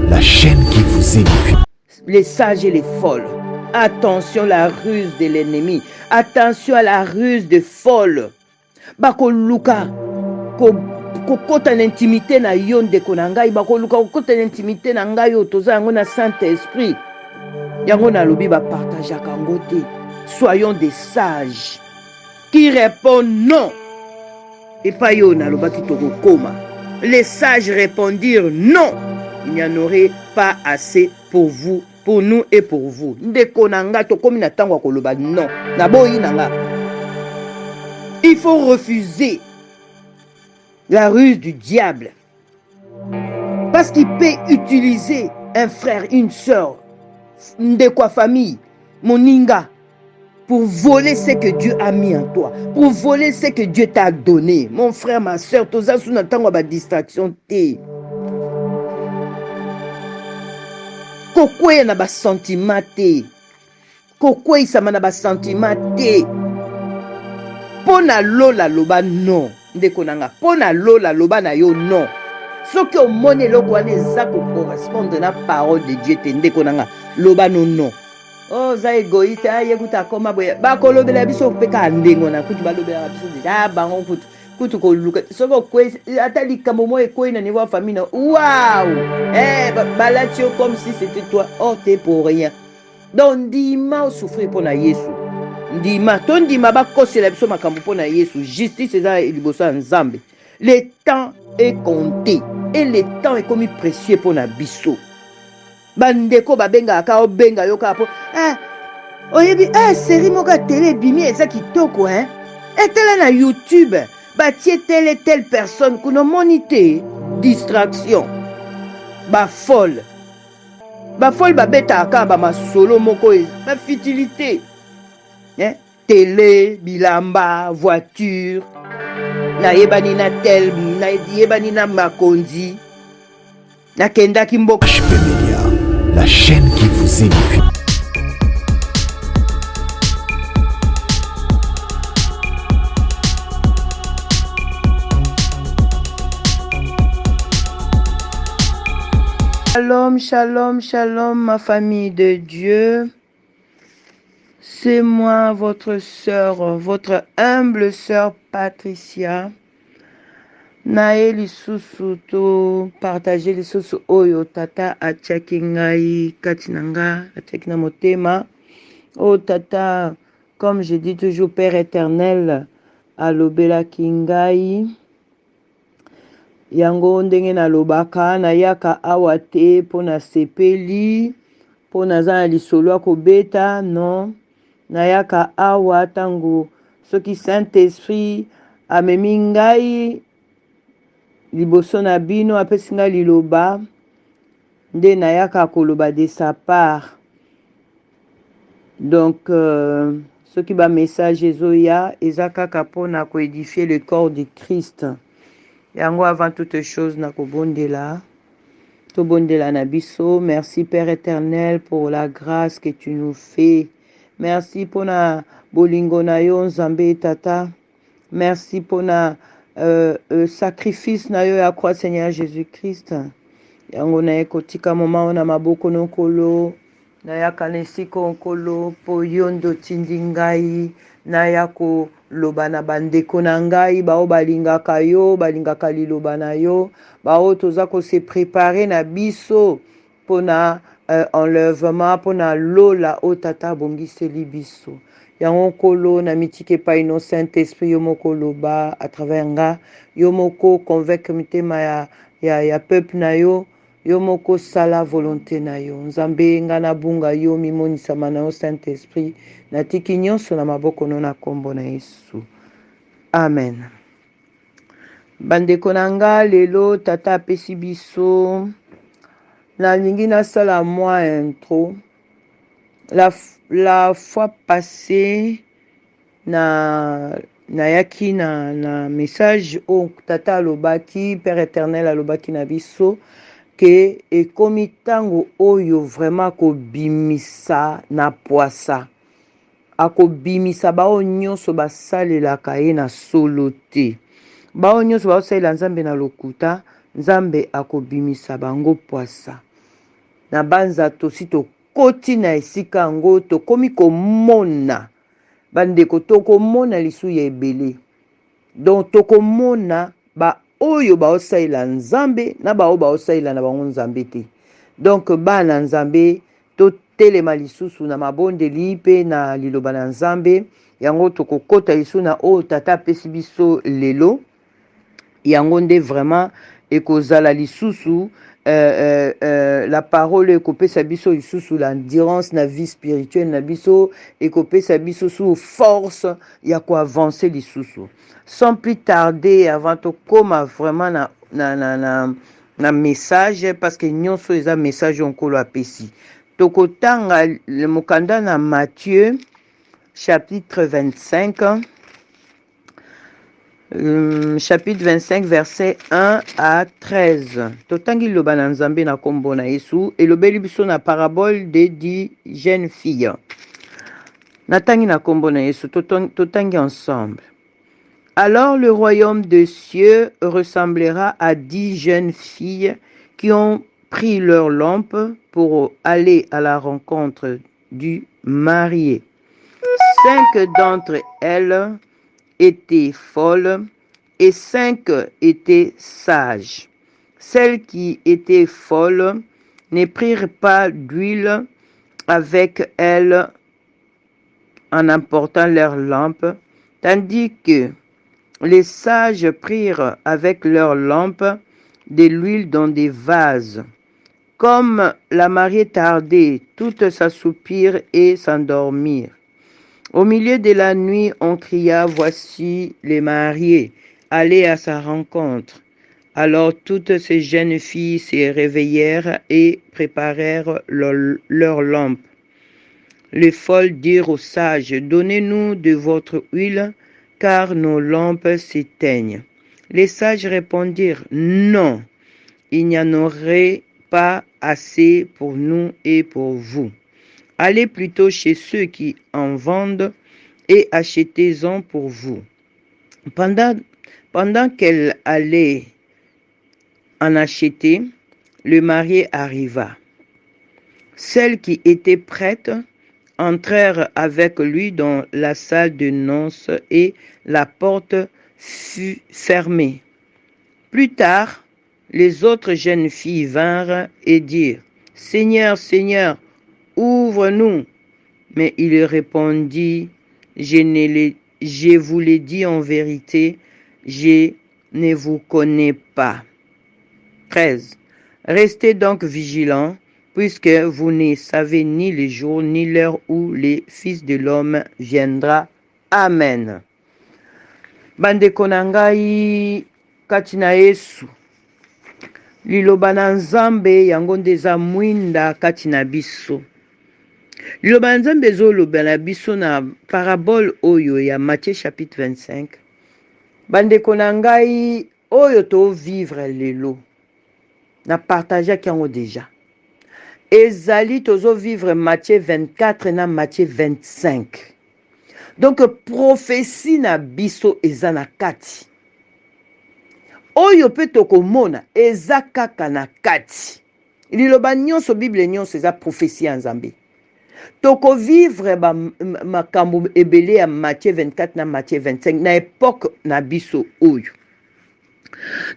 la chaîne qui vous édifie. Les sages et les folles. Attention à la ruse de l'ennemi. Attention à la ruse des folles. Bako luka kokota l'intimité na yo ndeko na ngai, bako luka kokota l'intimité na ngai yo toza yango na Saint-Esprit. Yango na lobi ba partageaka yango te. Soyons des sages qui répondent non. Et pas yo na loba ki tokokoma. Les sages répondirent non. Il n'y en aurait pas assez pour vous, pour nous et pour vous. Ndeko na nga tokomi na tango koloba non. Na boyi na nga. Il faut refuser la ruse du diable. Parce qu'il peut utiliser un frère, une soeur, de quoi famille, moninga, pour voler ce que Dieu a mis en toi, pour voler ce que Dieu t'a donné. Mon frère, ma soeur, tous ça, sous n'attendons pas distraction. Kokwe na ba sentiment te. Kokwe sama na ba sentiment te. Pona lola loba non. Ndeko nanga. Pona lola loba na yo non. Soki o mone loko wana eza ko correspondre na parole de Dieu te ndeko nanga. Loba non. Oh za égoïste ayekuta koma boya. Ba kolobela biso peka ndengo na kutu balobela biso deja bango kutu ko luka. Soko kwe atali kamomo ekwe na niveau famille. Waouh! Balati comme si c'était toi. Oh t'es pour rien. Donc ndima souffrir pour na Yesu. Ndima tondima bakosela biso makambo pour na Yesu. Justice eza liboso nzambe. Le temps est compté et le temps est comme précieux pour na biso. Bandeko babenga ka obenga yo ka po. Oyebi série moka télé bimi eza kitoko hein. Etela na YouTube batie telle personne kuno monite distraction. Ba folle babeta ka ba masolo moko ba futilité. Hein? Télé, bilamba, voiture. Na yebani na tel, na yebani na makonzi. Na kenda kimboka. HP Media, la chaîne qui vous édifie. Shalom, shalom, shalom, ma famille de Dieu. C'est moi, votre sœur, votre humble sœur Patricia. Nae lisusu to partager lisusu oyo tata achaki ngai kati na nga achaki na motema. Oh tata, comme je dis toujours, Père éternel, alobelaki ngai. Yango ndenge nalobaka nayaka awa te mpo na sepeli, mpo naza na lisolo ya kobeta, non. Nayaka awa tango soki Saint-Esprit amemi ngai liboso na bino apesi ngai liloba nde nayaka koloba de sa part. Donc soki ba message ezoya eza kaka mpona koédifier le corps de Christ. Yango avant toute chose na kobondela tobondela na biso. Merci Père éternel pour la grâce que tu nous fais. Merci pour na bolingo na yo nzambe tata. Merci pour na sacrifice na yo ya croix Seigneur Jésus-Christ. Yango na ekotika moma na maboko nokolo na yakanesiko nkolo po yondo tindi ngai na yako loba na bandeko na ngai bao balingaka yo balingaka liloba na yo bao toza ko se préparer na biso pona enlèvement pona lola o tata bongiseli biso. Yango kolo na mitike pa ino Saint-Esprit yo moko loba à travers nga yo moko convaincre mitema ya peuple na yo yo moko sala volonté na yo nzambe nga na bunga yo mimonisama na yo Saint-Esprit natiki nyonso na maboko no na kombo na Yesu. Amen. Bandeko na nga lelo tata apesi biso nalingi nasala moi intro. La fois passée nayaki na message o tata alobaki Père éternel alobaki na biso ke ekomi tango oyo vraiment kobimisa na poisa akobimisa bao nyonso basalelaka ye na solo te bao nyonso baosalela nzambe na lokuta nzambe akobimisa bango poisa. na banzato si tokoti na esika yango tokomi komona bandeko tokomona lisu ya ebele donc tokomona baoyo baosalela nzambe na baoyo baosalela na bango nzambe te donc bana nzambe totelema lisusu na mabondeli mpe na liloba na nzambe yango tokokota lisu na oyo tata apesi biso lelo yango nde vraiment ekozala lisusu la parole ekopesa biso lisusu l'endurance na vie spirituelle na biso ekopesa biso sous force ya koavancer lisusu sans plus tarder avant tokoma vraiment na message parce que nyonso eza message onkolo apesi tokotanga mokanda na Matthieu chapitre 25 chapitre 25 verset 1 à 13 totangi loba na nzambe na kombo na Yesu elobeli biso na parabole de 10 jeunes filles natangi na kombo na Yesu totangi ensemble. Alors le royaume des cieux ressemblera à 10 jeunes filles qui ont pris leur lampe pour aller à la rencontre du marié. 5 d'entre elles étaient folles et 5 étaient sages. Celles qui étaient folles ne prirent pas d'huile avec elles en emportant leur lampe, tandis que les sages prirent avec leur lampe de l'huile dans des vases. Comme la mariée tardait, toutes s'assoupirent et s'endormirent. Au milieu de la nuit, on cria, voici les mariés, allez à sa rencontre. Alors toutes ces jeunes filles se réveillèrent et préparèrent leur lampe. Les folles dirent aux sages, donnez-nous de votre huile, car nos lampes s'éteignent. Les sages répondirent, non, il n'y en aurait pas assez pour nous et pour vous. Allez plutôt chez ceux qui en vendent et achetez-en pour vous. Pendant qu'elle allait en acheter, le marié arriva. Celles qui étaient prêtes entrèrent avec lui dans la salle de noces et la porte fut fermée. Plus tard, les autres jeunes filles vinrent et dirent, « Seigneur, Seigneur, ouvre-nous. » Mais il répondit, « Je vous l'ai dit en vérité, je ne vous connais pas. » 13. Restez donc vigilants, puisque vous ne savez ni le jour ni l'heure où le Fils de l'homme viendra. Amen. Bandeko na ngai kati na Yesu. Liloba na Nzambe yango nde eza mwinda kati na biso. Liloba na Nzambe ezoloba na biso na parabole oyo ya Matthieu chapitre 25. Bandeko na ngai oyo to vivre lelo. Na partageaki yango déjà. Ezali tozo vivre Matthieu 24 na Matthieu 25. Donc prophétie na biso eza na kati. Oyo pe tokomona eza kaka na kati. Liloba nyonso Bible nyonso eza prophétie ya Nzambe. Toko vivre makambo ebele ya Matthieu 24 na Matthieu 25 na époque na biso oyo.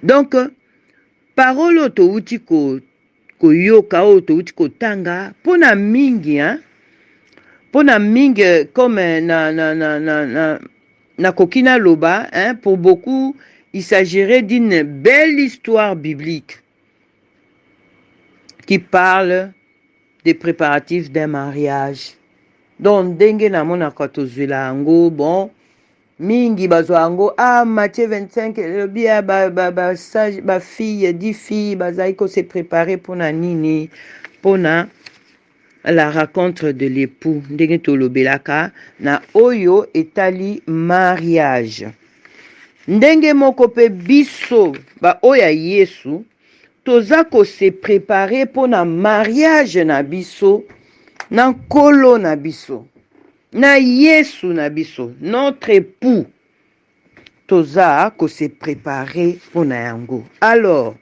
Donc parole to uti koyoka oyo to uti kotanga pona mingi pona mingi comme na kokina loba pour beaucoup il s'agirait d'une belle histoire biblique qui parle des préparatifs d'un mariage. Donc ndenge na mona katozela ngo bon mingi bazwa yango Matthieu 25 bia sage ba fille 10 filles bazai ko se préparer pour na nini pour na la rencontre de l'époux ndenge tolobelaka na oyo etali mariage ndenge moko pe biso ba oya Yesu toza ko se préparer pour na mariage na biso na nkolo na biso na Yesu na biso, notre époux, toza ko se préparer pour na yango. Alors,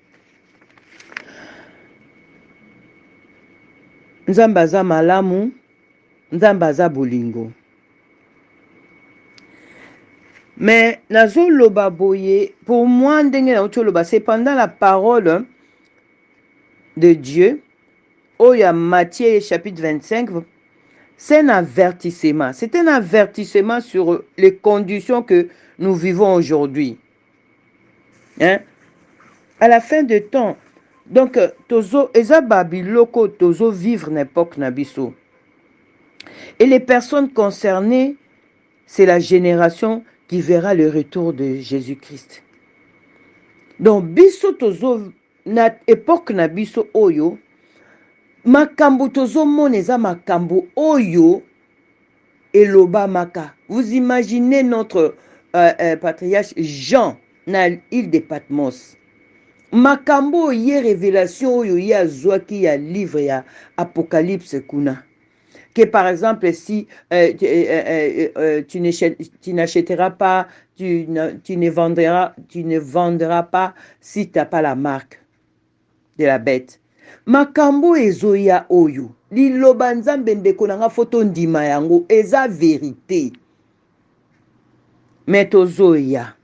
nzambe aza malamu, nzambe aza bolingo. Mais nazoloba boye, pour moi ndenge na utoloba, c'est pendant la parole de Dieu, oya Matthieu chapitre 25, c'est un avertissement. C'est un avertissement sur les conditions que nous vivons aujourd'hui. Hein? À la fin de temps, donc, tozo eza babiloko tozo vivre n'époque nabiso. Et les personnes concernées, c'est la génération qui verra le retour de Jésus-Christ. Donc, biso tozo na époque nabiso oyo, makambo tozo moneza makambo oyo eloba maka. Vous imaginez notre patriarche Jean na l'île de Patmos. Makambo ye révélation oyo ye azwaki ya livre ya Apocalypse kuna. Que par exemple, si tu n'achèteras pas, tu ne vendras pas si tu n'as pas la marque de la bête. Makambo ezoya oyo. Liloba nzambe ndeko nanga foto ndima yango eza vérité. Mais tozoya.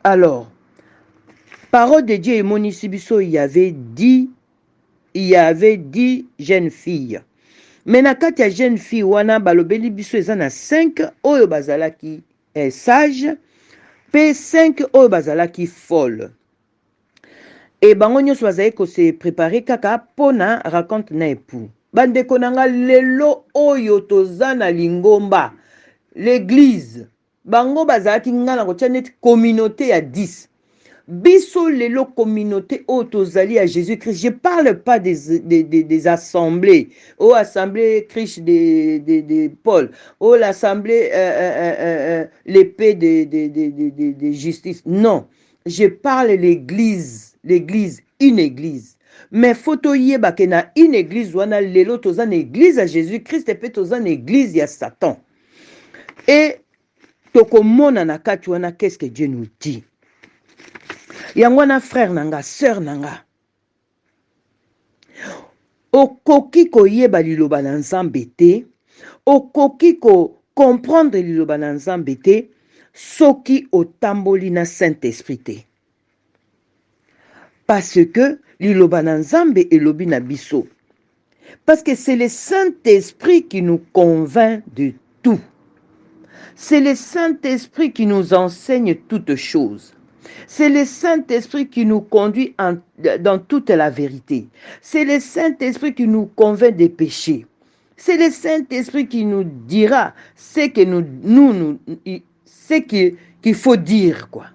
Alors, parole de Dieu et Monisibiso, il y avait 10 jeunes filles. Mais na kati ya jeune fille wana balobeli biso eza na 5 oyo bazalaki sage pe 5 oyo bazalaki folle. Et bango nyonso bazali ko se préparer kaka pona raconte na époux. Bandeko nanga lelo oyo toza na lingomba l'église bango bazalaki ngana ko tia net communauté ya 10. Biso lelo communauté autozali à Jésus-Christ. Je parle pas des assemblées. Ou assemblée Christ de Paul. Ou l'assemblée l'épée de justice. Non. Je parle l'église. L'église. Une église. Mais photo yeba ke na une église wana lelo tozan église à Jésus-Christ et pe tozan église ya Satan. Et tokomona na kati wana qu'est-ce que Dieu nous dit? Yangwana frère nanga, sœur nanga. Okoki ko yeba liloba na nzambe te, okoki ko comprendre liloba na nzambe te, soki otamboli na Saint-Esprit te. Parce que liloba na nzambe elobi na biso. Parce que c'est le Saint-Esprit qui nous convainc de tout. C'est le Saint-Esprit qui nous enseigne toutes choses. C'est le Saint-Esprit qui nous conduit dans toute la vérité. C'est le Saint-Esprit qui nous convainc des péchés. C'est le Saint-Esprit qui nous dira ce que qu'il faut dire, quoi.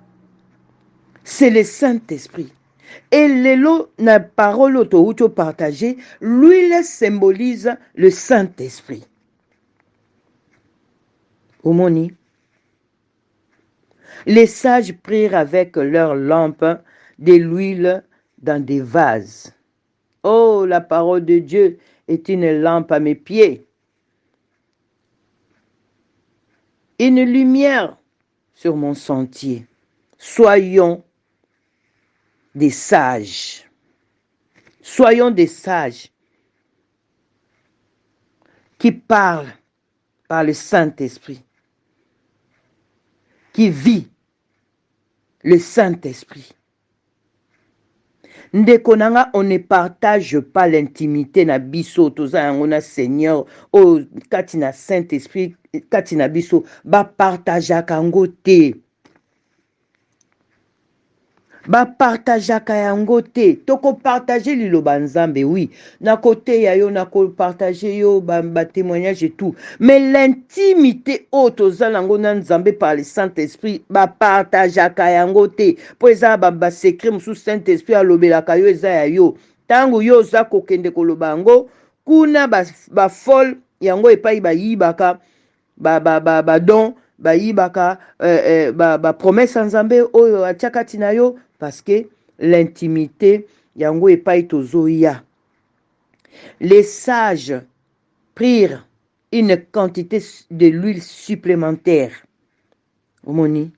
C'est le Saint-Esprit. Et l'élo na parole auto partagée, l'huile symbolise le Saint-Esprit. Omoni. Les sages prirent avec leurs lampes de l'huile dans des vases. Oh, la parole de Dieu est une lampe à mes pieds, une lumière sur mon sentier. Soyons des sages. Soyons des sages qui parlent par le Saint-Esprit, qui vit le Saint-Esprit. Ndekonanga, on ne partage pas l'intimité na biso toza ngona Seigneur o katina Saint-Esprit katina biso ba partageaka yango te. Ba partageaka yango te. Toko partager liloba nzambe oui. Na côté ya yo na ko partager yo ba témoignage et tout. Mais l'intimité toza lango na nzambe par le Saint-Esprit ba partageaka yango te. Po eza ba secret musu Saint-Esprit alobelaka yo eza ya yo. Tango yo za kokende koloba yango kuna ba folle yango epai ba yibaka ba don ba yibaka ba promesse nzambe oyo atiakati na yo. Parce que l'intimité, yango epai tozoya. Les sages prirent une quantité de l'huile supplémentaire. Omoni,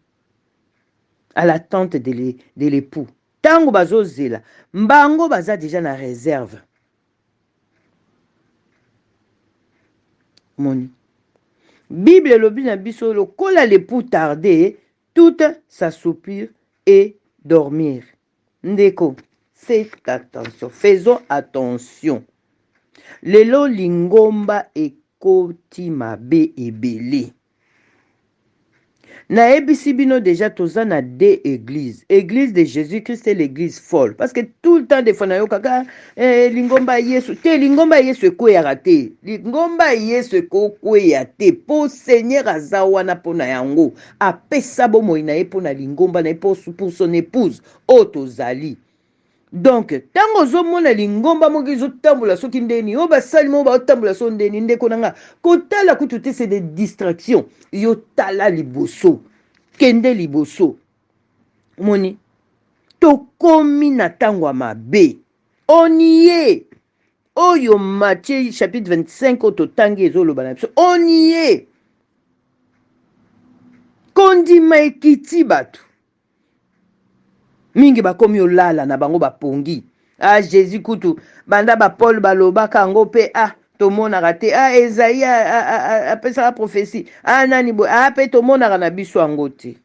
à l'attente de l'époux. Tango bazo zela, mbango baza déjà na réserve. Moni. Bible elobi na biso lokola l'époux tardé, tout s'assoupir et dormir. Ndeko, faites attention, faisons attention. Lelo lingomba ekoti mabe ebele. Na ebisi bino déjà toza na deux églises. Église de Jésus-Christ et l'église folle. Parce que tout le temps des fois na yo kaka lingomba yesu te lingomba yesu ekoyaka te. Lingomba yesu ekokwea te. Po Seigneur aza wana po na yango. Apesa bomoi na ye po na lingomba na ye pour son épouse. O tozali. Donc, tango ozomona lingomba moko ezotambola soki ndeni, o basali moko baotambola so ndeni, ndeko nanga, kotala kutu te c'est des distractions. Yo tala liboso, kende liboso. Moni, tokomi na tango mabe. On y est. Oyo Matthieu chapitre 25 ototangi ezoloba na biso. On y est. Kondima ekiti batu. Mingi bakomi olala na bango bapongi. Ah Jésus kutu banda ba Paul baloba kango pe tomonaka te. Esaïe apesa la prophétie. Nani bo pe tomonaka na biso yango te.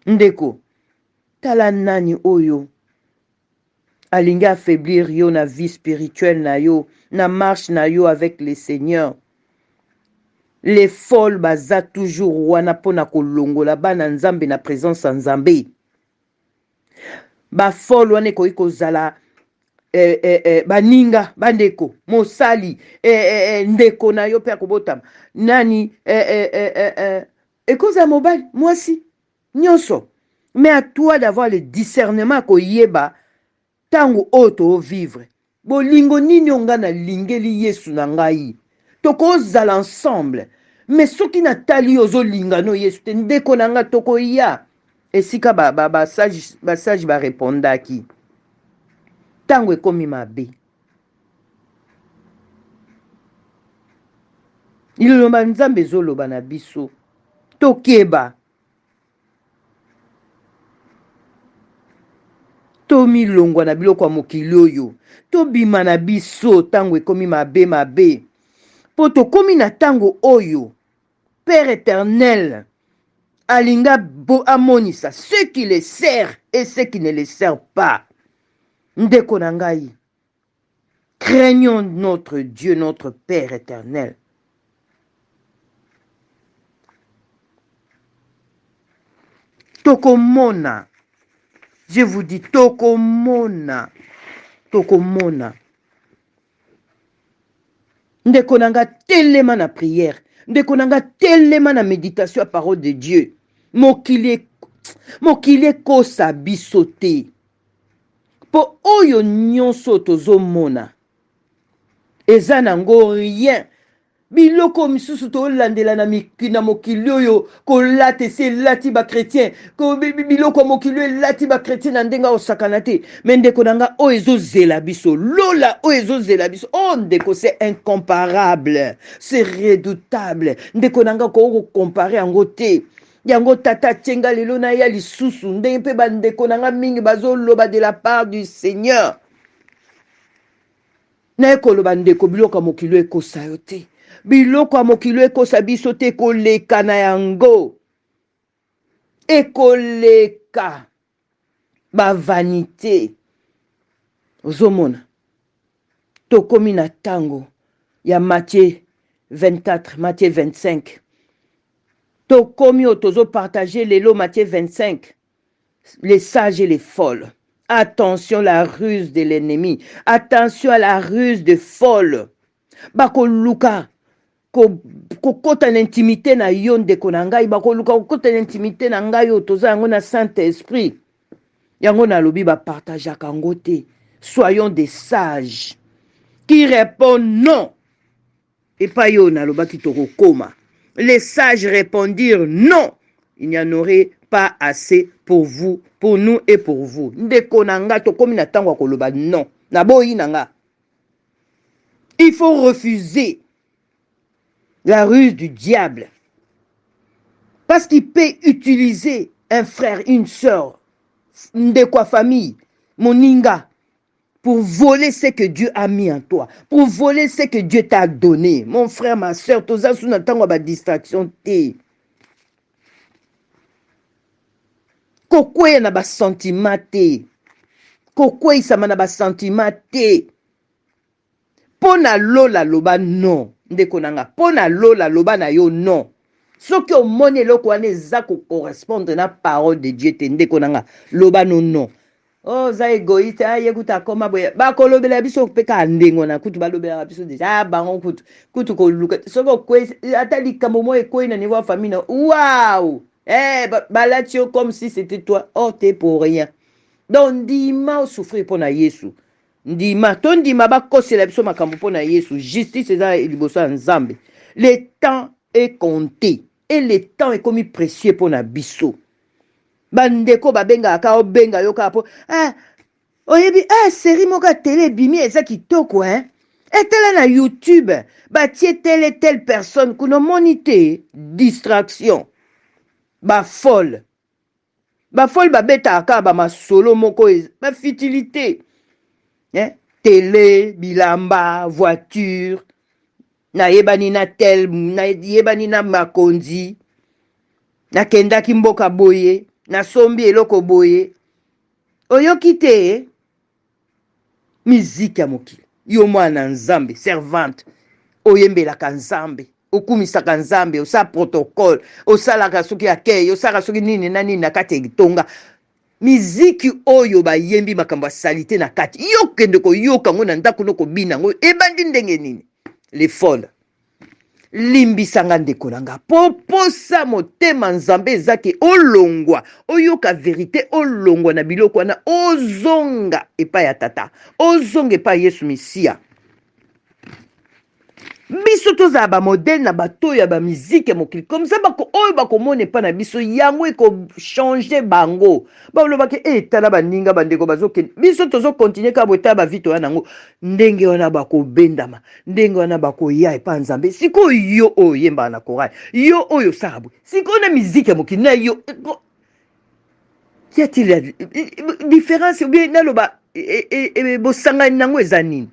Ndeko tala nani oyo alingi affaiblir yo na vie spirituelle na yo, na marche na yo avec le Seigneur. Les folles baza toujours wana pona kolongola bana nzambe na présence en nzambe. Ba folle wana ekoki kozala baninga bandeko mosali ndeko na yo pe akobotama nani ekozala mobali mwasi nyonso. Mais à toi d'avoir le discernement koyeba tango oto vivre bolingo nini onga na lingeli Yesu na ngai tokozala ensemble. Mais soki natali ozolinga no Yesu te ndeko na nga tokoya. Esika basage barepondaki tango ekomi mabe. Iloloba nzambe ezoloba na biso tokeba tomilongwa na biloko ya mokili oyo tobima na biso tango ekomi mabe po tokomi na tango oyo Père éternel alinga amonisa ceux qui les servent et ceux qui ne les servent pas. Ndeko na ngai, craignons notre Dieu, notre Père éternel. Tokomona, je vous dis, tokomona. Ndeko na nga telema na prière. Ndeko na nga telema na méditation à parole de Dieu. Mokili kosa biso te. Po oyo nyonso tozomona. Eza nango rien. Biloko misusu tolandela na mokili oyo kolate se lati ba chrétien. Ko biloko mokili lati ba chrétien na ndenga osakana te. Mais ndeko nanga o ezozela biso. Lola o ezozela biso. Oh ndeko c'est incomparable. C'est redoutable. Ndeko nanga ko comparer ango te. Yango tata tienga lelo na ya lisusu ndenge pe bandeko nanga mingi bazoloba de la part du Seigneur. Na ekoloba ndeko biloko mokili ekosa yo te. Biloko mokili ekosa biso te koleka na yango. Ekoleka ba vanité. Ozomona. Tokomi na tango ya Matthieu 24, Matthieu 25. Tokomi otozo partager lelo Matthieu 25. Les sages et les folles. Attention la ruse de l'ennemi. Attention à la ruse de folle. Bako luka. Kokota l'intimité na yon de konangai. Bako luka kokota l'intimité na ngai otoza yango na Saint-Esprit. Yango na lobi ba partager kangote. Soyons des sages. Qui répondent non. Et pas yo na loba ki toko koma. Les sages répondirent non. Il n'y en aurait pas assez pour vous, pour nous et pour vous. Ndeko nanga tokomi na tango koloba non. Na boyi nanga. Il faut refuser la ruse du diable. Parce qu'il peut utiliser un frère, une soeur, ndeko famille, moninga, pour voler ce que Dieu a mis en toi, pour voler ce que Dieu t'a donné. Mon frère, ma soeur, tous ça, sous n'attend pas distraction. Kokwei na ba sentiment te. Kokwei sama na ba sentiment te. Pona lola loba non. Ndeko nanga. Pona lola loba na yo non. Soki omoni eloko wana eza ko correspondre na parole de Dieu te ndeko nanga. Loba non. Oh, za égoïste, yekuta koma boye. Ba kolobela biso peka ndengo na kutu balobela biso deja bango kutu ko luka. Soko kwe ata likambo mo ekoi na niveau famille. Waouh! Balati yo comme si c'était toi. Oh, t'es pour rien. Donc ndima souffrir pour na Yesu. Ndima ton ndima ba kosela biso makambo pour na Yesu. Justice eza liboso ya Nzambe. Le temps est compté et le temps est comme précieux pour na biso. Bandeko babenga ka obenga yo ka po oyebi série moka télé bimi eza kitoko etela na YouTube batie telle personne kuno monite distraction ba folle babeta ka ba masolo moko ba futilité télé bilamba voiture na yebani na tel na yebani na makonzi na kendaki mboka boye na sombi eloko boye oyoki te miziki ya mokili yo mwana Nzambe servante oyembelaka Nzambe okumisaka Nzambe osala protocole osalaka soki akei osalaka soki nini na nini na kati ya etonga miziki oyo bayembi makambo ya salite na kati yo kende koyoka ngo na ndako no kobina ngo ebandi ndenge nini les folles limbisanga ndeko nanga poposa motema Nzambe ezaki olongwa oyoka verité olongwa na biloko wana ozonga epai ya tata ozonga epai Yesu Misia biso tozala ba modèle na bato ya ba musique ya mokili comme ça bako oyo bakomona epai na biso yango eko changer bango balobaki tala baninga bandeko bazokende biso tozokontinue ka botala bavito wana yango ndenge wana bakobendama ndenge wana bakoya epai Nzambe sikoyo yo oyo yembaka na korali yo oyo osala boye sikoyo na musique ya mokili na yo y a-t-il la différence ou bien naloba bosangani nango eza nini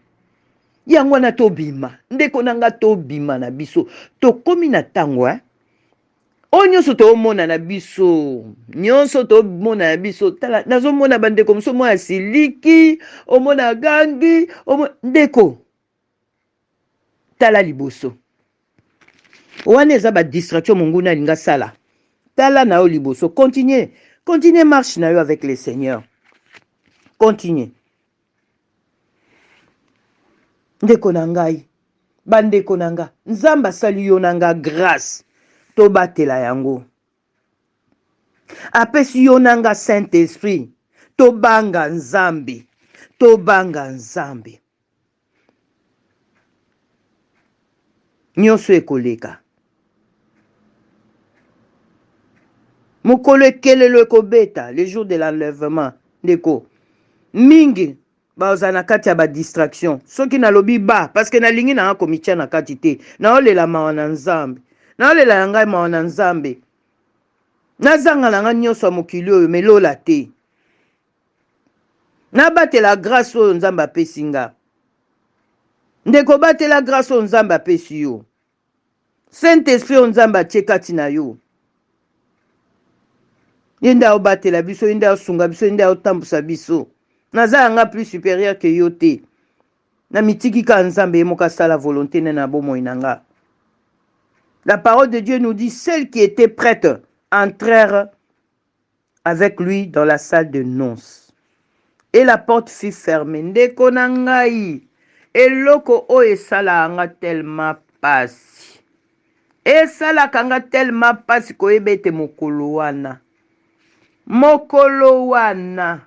yango wana tobima ndeko nanga tobima na biso tokomi na tango o nyonso tomona na biso nyonso tomona na biso tala nazomona bandeko moso mwana siliki omona gangi ndeko tala liboso wana eza ba distraction monguna alinga sala tala na yo liboso continue marche na yo avec le Seigneur continue ndeko na ngai bandeko na nga Nzambe asali yo na nga grâce tobatela yango apesi yo na nga Saint-Esprit tobanga Nzambe nyonso ekoleka mokolo ekelelo ekobeta le jour de l'enlèvement ndeko mingi baoza na kati ya ba distraction soki nalobi ba parce que nalingi na komitia na kati te naolela mawa na Nzambe naolela ya ngai mawa na Nzambe nazanga na nga nyonso ya mokili oyo melola te nabatela grâce oyo Nzambe apesi nga ndeko batela grâce oyo Nzambe apesi yo Saint-Esprit oyo Nzambe atie kati na yo ye nde aobatela biso ye nde aosunga biso ye nde aotambusa biso naza yanga plus supérieur que yo te na mitiki ka Nzambe ye moko asala volonté na bomoi na nga. La parole de Dieu nous dit celles qui étaient prêtes entrèrent avec lui dans la salle de noces et la porte fut fermée. Ndeko na ngai eloko o esala anga tellement pasi esala kanga tellement pasi koyeba ete mokolo wana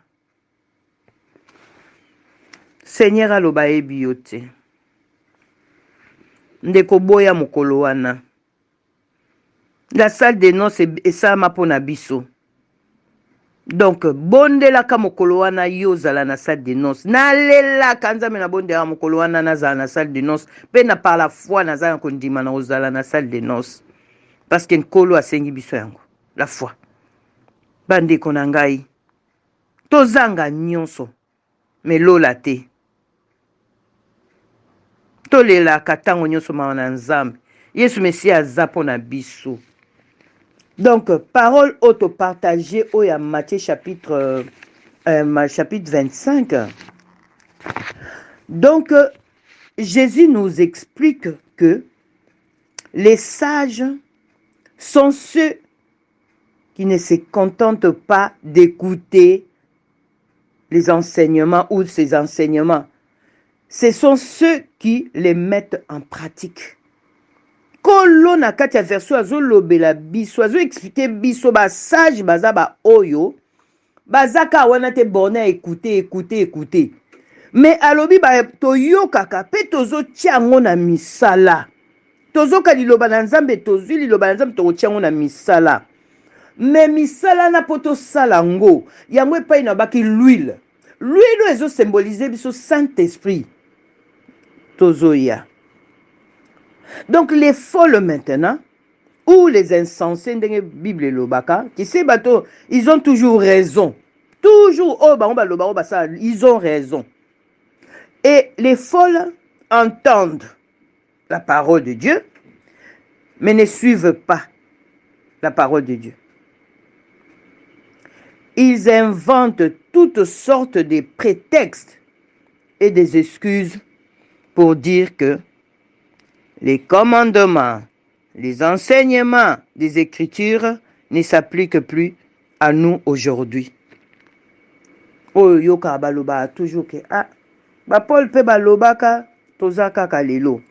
Seigneur aloba yebi yo te ndeko boya mokolo wana la salle de noces esalama mpo na biso donc bondelaka mokolo wana yo ozala na salle de noces nalelaka Nzambe na bondelaka mokolo wana nazala na salle de noces mpe na par la foi nazala kondima na kozala na salle de noces parce que nkolo asengi biso yango la foi bandeko na ngai tozanga nyonso melola te tolelaka ntango nyonso mawa na nzambe yesu mesi aza mpo na biso. Donc parole autopartagée au ya Matthieu chapitre 25. Donc Jésus nous explique que les sages sont ceux qui ne se contentent pas d'écouter les enseignements ou ces enseignements. Ce sont ceux qui les mettent en pratique. Kolo na kati ya verso azolobela biso, azoexplike biso basage baza ba oyo bazaka wana te borne écouter. Mais alobi ba toyokaka pe tozotia yango na misala. Tozoka liloba na nzambe tozwi liloba na nzambe tokotia yango na misala. Mais misala na po tosala yango yango epai na baki l'huile. L'huile ezo symboliser biso Saint-Esprit. Tozoya. Donc les folles maintenant, ou les insensés, dans la Bible et l'Obaka, qui sait bateau, ils ont toujours raison. Toujours, ils ont raison. Et les folles entendent la parole de Dieu, mais ne suivent pas la parole de Dieu. Ils inventent toutes sortes de prétextes et des excuses pour dire que les commandements, les enseignements des Écritures ne s'appliquent plus à nous aujourd'hui. Oh, yoka baloba toujours que Paul pe balobaka tozaka kalelo.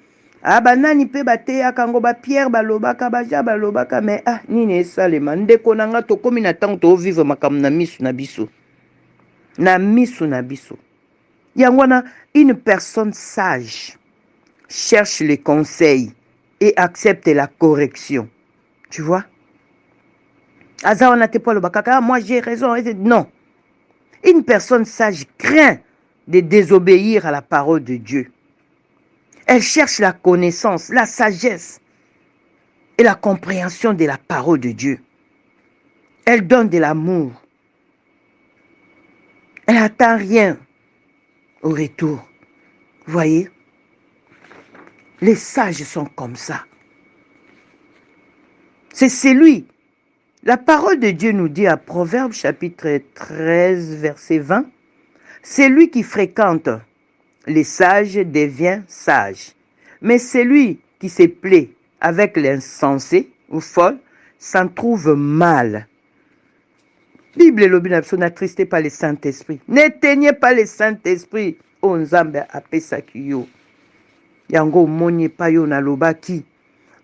Banani pe bateya kango ba Pierre balobaka baja balobaka mais nini esalema ndeko nanga tokomi na tango to vivre makam na misu na biso. Na misu na biso. Yangwana une personne sage cherche les conseils et accepte la correction. Tu vois? Moi j'ai raison. Non. Une personne sage craint de désobéir à la parole de Dieu. Elle cherche la connaissance, la sagesse et la compréhension de la parole de Dieu. Elle donne de l'amour. Elle n'attend rien au retour. Vous voyez? Les sages sont comme ça. C'est celui. La parole de Dieu nous dit à Proverbes chapitre 13, verset 20, celui qui fréquente les sages devient sage, mais celui qui se plaît avec l'insensé ou folle s'en trouve mal. Bible l'obination n'attristez pas le Saint-Esprit. N'éteignez pas le Saint-Esprit. O Nzambe apesaki yo. Yango moni pa yo na lobaki.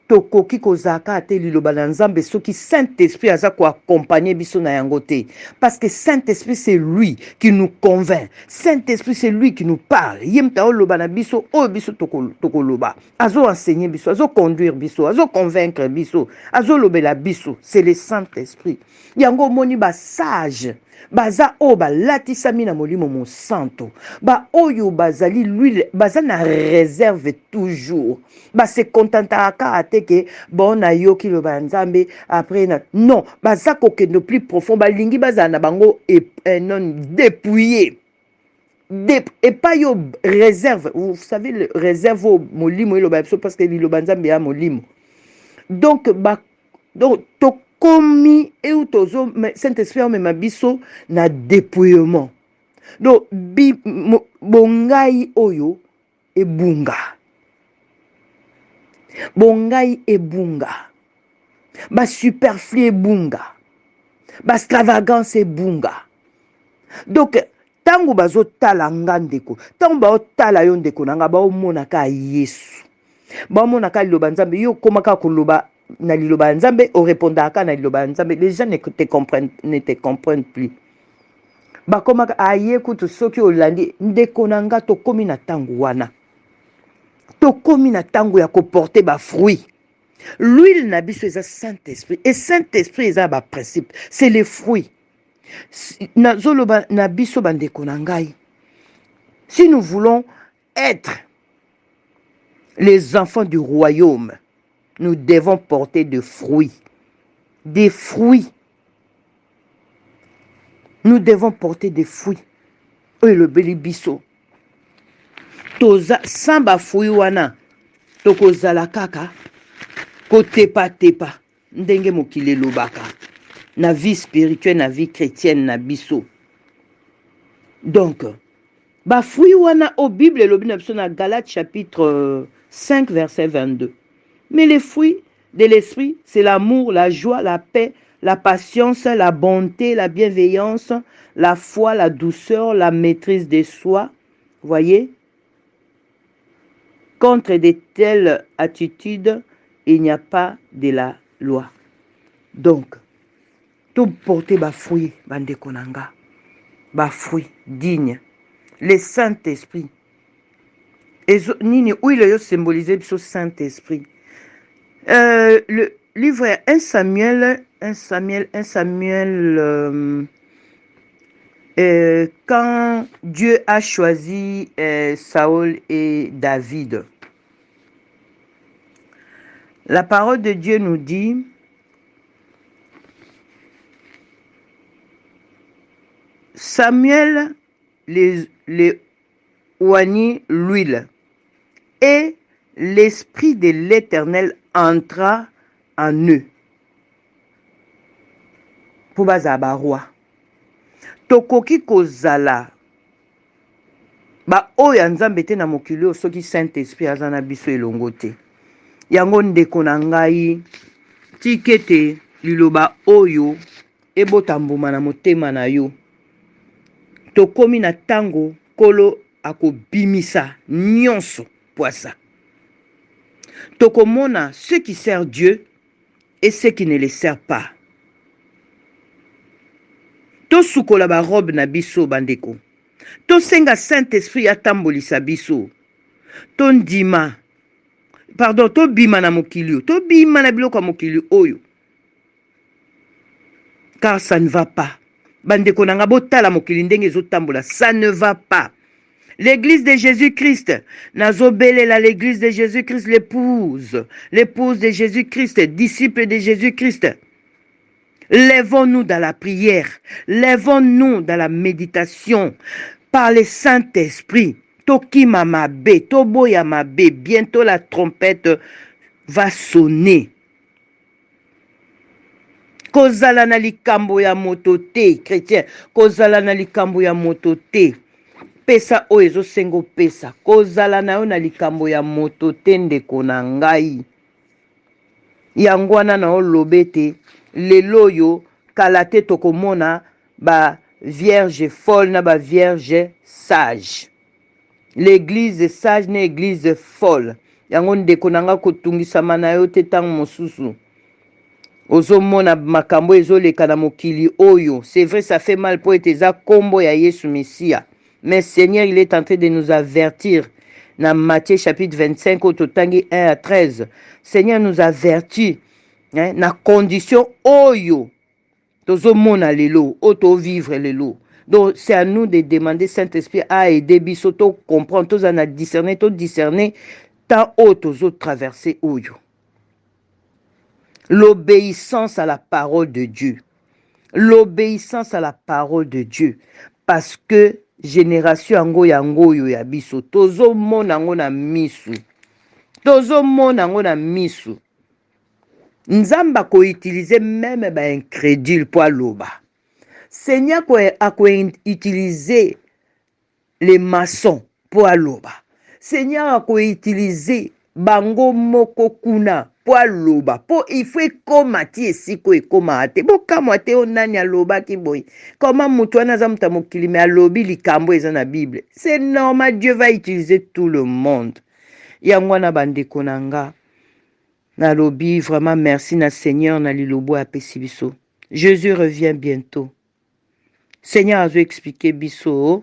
Tokoki kozaka te liloba na Nzambe soki Saint-Esprit aza ko accompagner biso na yango te. Parce que Saint-Esprit c'est lui qui nous convainc. Saint-Esprit c'est lui qui nous parle. Yemta o loba na biso o biso toko loba. Azo enseigner biso, azo conduire biso, azo convaincre biso, azo lobela biso. C'est le Saint-Esprit. Yango moni ba sage. Baza o ba latisami na molimo mon santo. Ba oyo bazali l'huile, baza na réserve toujours. Ba se contentaka ate que bon na yoki lo banzambe après na non, baza ko ke no plus profond ba lingi baza na bango et non dépouillé. Et pas yo réserve, vous savez le réserve au molimo lo babso parce que lo banzambe a molimo. Donc to komi et ou tozo Saint-Esprit me mabiso na dépouillement. Donc bongai oyo e bunga. Bongai e bunga. Ba superflu e bunga. Ba extravagance e bunga. Donc tango bazo tala ngandeko, tango ba tala yo ndeko nanga ba omona ka Yesu. Ba omona ka liloba nzambe yo komaka koloba na liloba nzambe o répondaka na liloba nzambe, les gens ne te comprennent plus. Ba komaka aye kutu soki olandi ndeko nanga to komi na tango wana. To komi na tango ya ko porter ba fruit. L'huile na biso eza Saint-Esprit et Saint-Esprit eza ba principe, c'est les fruits. Na zoloba na biso bandeko na ngai. Si nous voulons être les enfants du royaume, nous devons porter des fruits. Des fruits. Nous devons porter des fruits. Et le bélibiso. toza sans bafui wana tokozala kaka kotepa ndenge mokili elobaka na vie spirituelle na vie chrétienne na biso. Donc bafui wana au Bible elobi na biso na Galates chapitre 5 verset 22. Mais les fruits de l'esprit, c'est l'amour, la joie, la paix, la patience, la bonté, la bienveillance, la foi, la douceur, la maîtrise de soi. Voyez? Contre de telles attitudes, il n'y a pas de la loi. Donc, tout porter bafouille, bande konanga, bafouille digne, le Saint-Esprit. Et nini, oui, le symbolisé sur Saint-Esprit. Le livre 1 Samuel, quand Dieu a choisi Saül et David, la parole de Dieu nous dit, Samuel les oignit l'huile et l'esprit de l'Éternel entra en eux. Pour bazaba roi. Tokoki kozala. Ba oya nzambe te na mokili soki Saint-Esprit azana biso elongo te. Yango ndeko na ngai tikete liloba oyo ebota mbuma na motema na yo. Tokomi na tango kolo akobimisa nyonso poisa. Tokomona ceux qui servent Dieu et ceux qui ne le servent pas. To sukola ba robe na biso bandeko. To senga Saint-Esprit atambolisa biso. To ndima. Pardon, to bima na mokili. To bima na biloko mokili oyo. Car ça ne va pas. Bandeko nanga botala mokili ndenge ezotambola, ça ne va pas. L'église de Jésus-Christ, nazobelela l'église de Jésus-Christ, l'épouse de Jésus-Christ, disciple de Jésus-Christ. Lèvons-nous dans la prière, lèvons-nous dans la méditation par le Saint-Esprit. Tokima mabe, toboya mabe, bientôt la trompette va sonner. Kozala na likambo ya moto te, chrétien, kozala na likambo ya moto te. Pesa oyo sengo pesa. Kozala na yo na likambo ya moto te ndeko na ngai. Yangwana na olobete lelo yo kala te tokomona ba vierge folle na ba vierge sage. L'église sage na église folle. Yango ndeko na nga kotungisama na yo te tang mosusu. Ozomona makambo ezoleka na mokili oyo. C'est vrai, ça fait mal pour eteza kombo ya Yesu Messia. Mais Seigneur, il est en train de nous avertir. Dans Matthieu chapitre 25, au totangi 1 à 13. Seigneur nous avertit. Hein, na condition oyo. Tozomona lelo. Oto vivre lelo. Donc c'est à nous de demander Saint-Esprit à aider biso to comprendre. Tous en a discerné. To discerner. Tant autres traverser oyo. L'obéissance à la parole de Dieu. L'obéissance à la parole de Dieu. Parce que génération yango yango yo ya biso tozo mona ngo na misu. Tozo mona ngo na misu. Nzamba ko utiliser même ba incrédule pour loba. Seigneur ko utiliser les maçons pour loba. Seigneur ko utiliser bango moko kuna po loba po il faut komati esiko ekomate boka mwate onani aloba ki boy comment mutu wana za muta mokili me alobi likambo eza na Bible. C'est normal, Dieu va utiliser tout le monde. Yango na bandeko nanga na lobi vraiment merci na Seigneur na lilobo apesi biso. Jésus revient bientôt. Seigneur a expliqué biso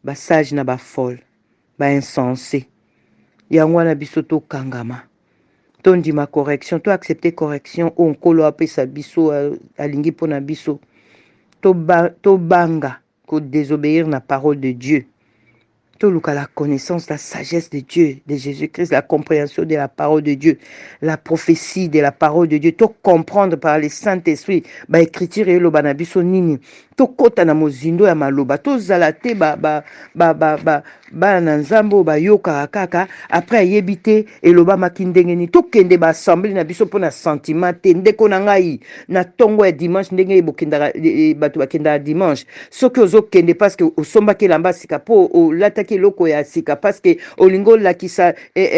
ba sage na ba folle ba insensé. Yango na biso to kangama. Tondi ma correction, to accepter correction, on kolo apesa biso alingi pona biso. To banga ko désobéir na parole de Dieu. Toluka la connaissance, la sagesse de Dieu, de Jésus-Christ, la compréhension de la parole de Dieu, la prophétie de la parole de Dieu, to comprendre par le Saint-Esprit, ba écriture et lo banabiso nini, to kota na mozindo ya maloba, to zalate ba nanzambo ba yoka kaka, après yebite et lo ba makindengeni, to kende ba assemblée na biso pona sentiment te ndeko na ngai na tongo ya dimanche ndenge bokenda bato bakenda dimanche, soki ozo kende parce que osomba ke lamba sika po o lata loko ya sika parce que olingo lakisa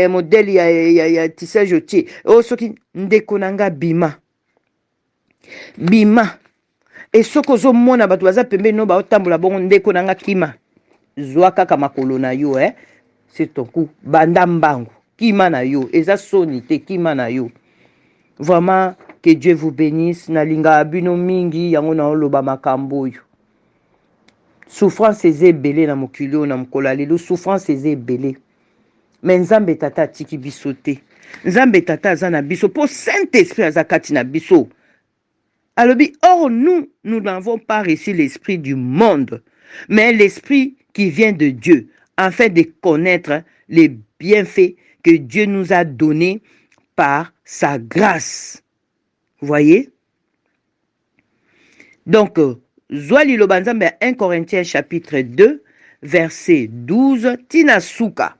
modèle ya tissage otie o soki ndeko nanga bima et soko zo mona bato baza pembe no ba otambola bongo ndeko nanga kima zwa kaka makolo na yo c'est ton coup banda mbangu kima na yo eza soni te kima na yo. Vraiment que Dieu vous bénisse na linga abino mingi yango na oloba makambo yo. Souffrance ezebele na mokili na mkola lelo souffrance ezebele. Mais nzambe tata tiki biso te. Nzambe tata aza na biso po Saint-Esprit aza kati na biso. Alobi or nous n'avons pas reçu l'esprit du monde, mais l'esprit qui vient de Dieu, afin de connaître les bienfaits que Dieu nous a donnés par sa grâce. Vous voyez? Donc Zwali Lobanzambe 1 Corinthiens chapitre 2 verset 12 tina suka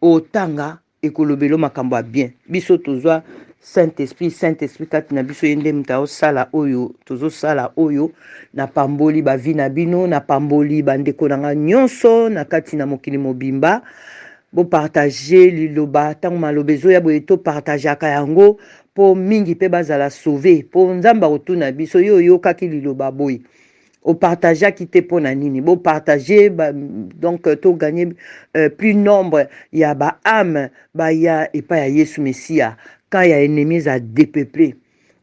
otanga ekolobelo makambo bien biso tozwa Saint-Esprit kati na biso yende mtao sala oyo tozo sala oyo na pamboli ba vina bino na pamboli bandeko nanga nyonso na kati na mokili mobimba bo partager liloba tango malobezo ya boye to partager yango po mingi pe bazala sauver po nzamba otuna biso yo yokaki liloba boye au partager qui te pona nini bon partager donc to gagner plus nombre ya ba âme ba ya et pas ya Yesu Messia quand ya ennemis à dépeupler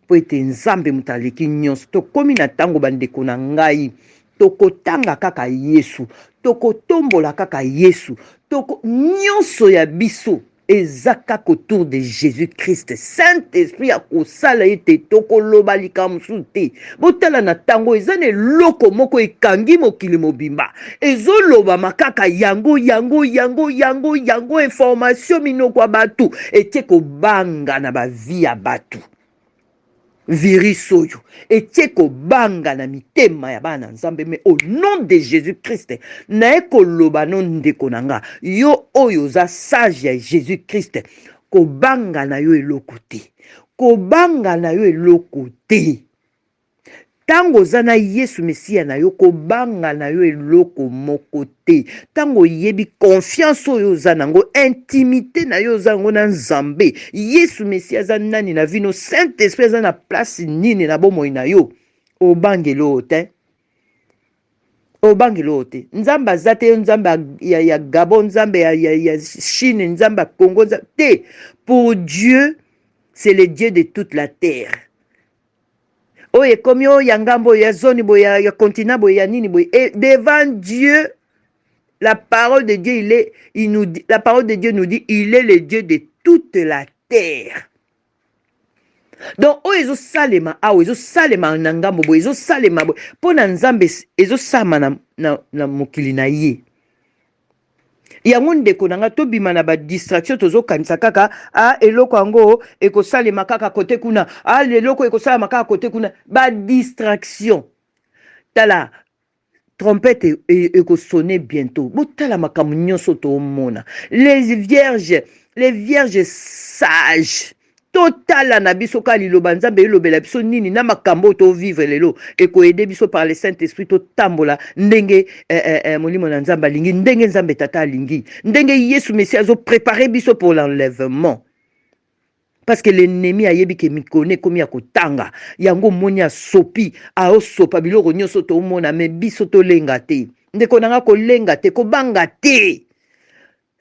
po ete nzambe mutaleki nyonso to komi na tango bandeko na ngai to kotanga kaka Yesu to kotombola kaka Yesu to nyonso ya biso ezaka autour de Jésus-Christ. Saint-Esprit a kosala ete tokoloba likamsu te. Botala na tango ezane loko moko ekangi mokili mobimba. Ezoloba makaka yango information minoko batu ete ko banga na ba vie ya batu. Virus oyo etie ko banga na mitema ya bana nzambe mais au nom de Jésus-Christ na ekoloba no ndeko nanga yo oyo za sage ya Jésus-Christ ko banga na yo eloko te tango zana Yesu Messia na yo ko banga na yo eloko moko te tango yebi confiance oyo zanango intimité na yo zango na nzambe Yesu Messia za nani na vino Saint-Esprit za na place nini na bomoi na yo obangelo te nzamba zate nzamba ya Gabon nzamba ya Chine nzamba Congo te pour Dieu c'est le Dieu de toute la terre. Oye komi o ya ngambo ya zone bo ya continent bo ya nini bo et devant Dieu la parole de Dieu la parole de Dieu nous dit il est le Dieu de toute la terre. Donc o ezo salema ezo salema na ngambo bo ezo salema bo pona nzambe ezo sama na mokili na ye. Yango ndeko nanga tobima na ba distraction tozo kanisa kaka eloko yango ekosalema kaka kote kuna leloko ekosalema kaka kote kuna ba distraction tala trompette ekosonner bientôt botala makambo nyonso tomona les vierges sages totala na biso ka liloba nzambe elobela biso nini na makambo to vivre lelo eko aider biso par le Saint-Esprit to tambola ndenge molimo na nzamba lingi ndenge nzambe tata lingi ndenge Yesu Messia zo préparer biso pour l'enlèvement parce que l'ennemi a yebi ke mikone komi ya kotanga yango moni sopi sopa biloko nyonso to mona me biso to lenga te ndeko nanga ko lenga te ko banga te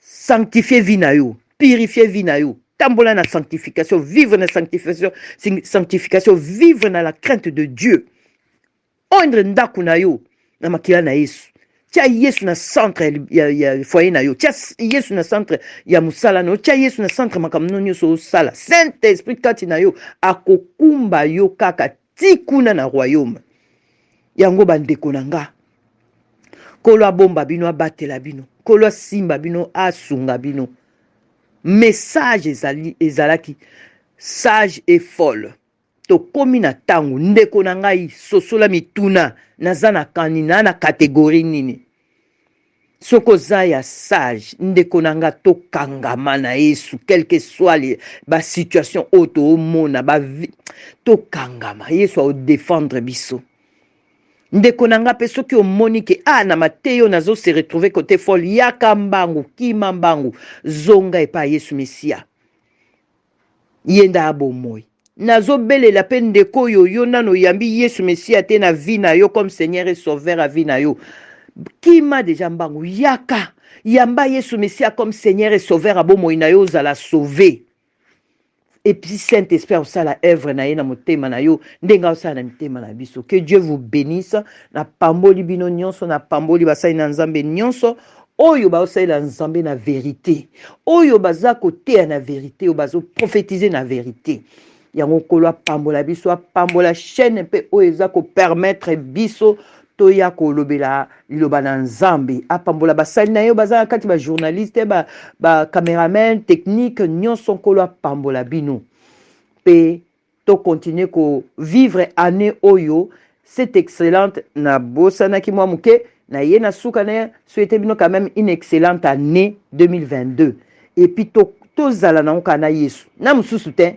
sanctifier vie na yo purifier vie na yo tambola na sanctification, vivre na sanctification, vivre na la crainte de Dieu. Ondre ndaku na yo na makila na Yesu. Tia Yesu na centre ya foyer na yo. Tia Yesu na centre ya musala na yo. Tia Yesu na centre makamno nyonso sala. Saint-Esprit kati na yo akokumba yo kaka tikuna na royaume. Yango bandeko nanga. Kolo abomba bino abatela bino. Kolo simba bino asunga bino. Message ezalaki sage et folle. Tokomi na tango ndeko na ngai sosola mituna naza na kanina na kategori nini. Soko za ya sage ndeko na nga tokangama na Yesu quel que soit ba situation oto mona ba tokangama Yesu a défendre biso. Ndeko na nga pe soki omoni ke na mateyo nazo se retrouver côté folle yaka mbangu kima mbangu zonga epa Yesu Mesia. Yenda abomoi. Nazo belela pe ndeko yo nano yambi Yesu Mesia te na vie na yo comme Seigneur et Sauveur a vie na yo. Kima deja mbangu yaka yamba Yesu Mesia comme Seigneur et Sauveur a bomoi na yo za la sauver. Et puis Saint-Esprit a la œuvre na ye na motema na yo ndenga osala na motema na biso. Que Dieu vous bénisse na pamboli bino nyonso na pamboli basai na nzambe nyonso oyo ba osai la nzambe na vérité oyo baza kotea na vérité oyo bazo prophétiser na vérité yango kolo pambola biso pambola chaîne pe oyo eza ko permettre biso toya kolobela liloba na nzambe apambola basali na yo baza kati ba journaliste ba cameraman technique nyonso kolo pambola bino pe to continuer ko vivre année oyo c'est excellente na bosana ki mwa muke na ye na suka na souhaiter bino quand même une excellente année 2022 et puis to zala na okana Yesu na mususu te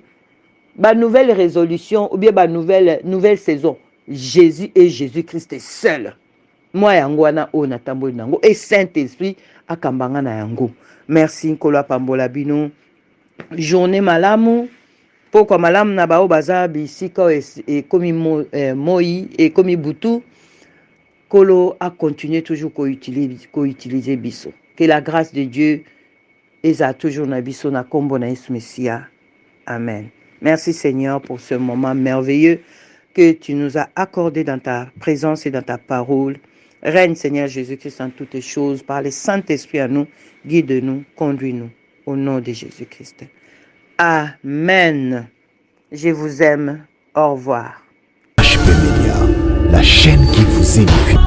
ba nouvelle résolution ou bien ba nouvelle saison Jésus et Jésus-Christ est seul. Moi yango wana o na tamboli nango et Saint-Esprit akambanga na yango. Merci nkolo pambola bino. Journée malamu poko malamu na bao baza bisika et komi moi et komi butu kolo a continuer toujours ko utiliser biso. Que la grâce de Dieu eza toujours na biso na kombo na Yesu Mesia. Amen. Merci Seigneur pour ce moment merveilleux que tu nous as accordé dans ta présence et dans ta parole. Règne Seigneur Jésus-Christ en toutes choses. Par le Saint-Esprit à nous, guide-nous, conduis-nous. Au nom de Jésus-Christ. Amen. Je vous aime. Au revoir. HP Media, la chaîne qui vous édifie.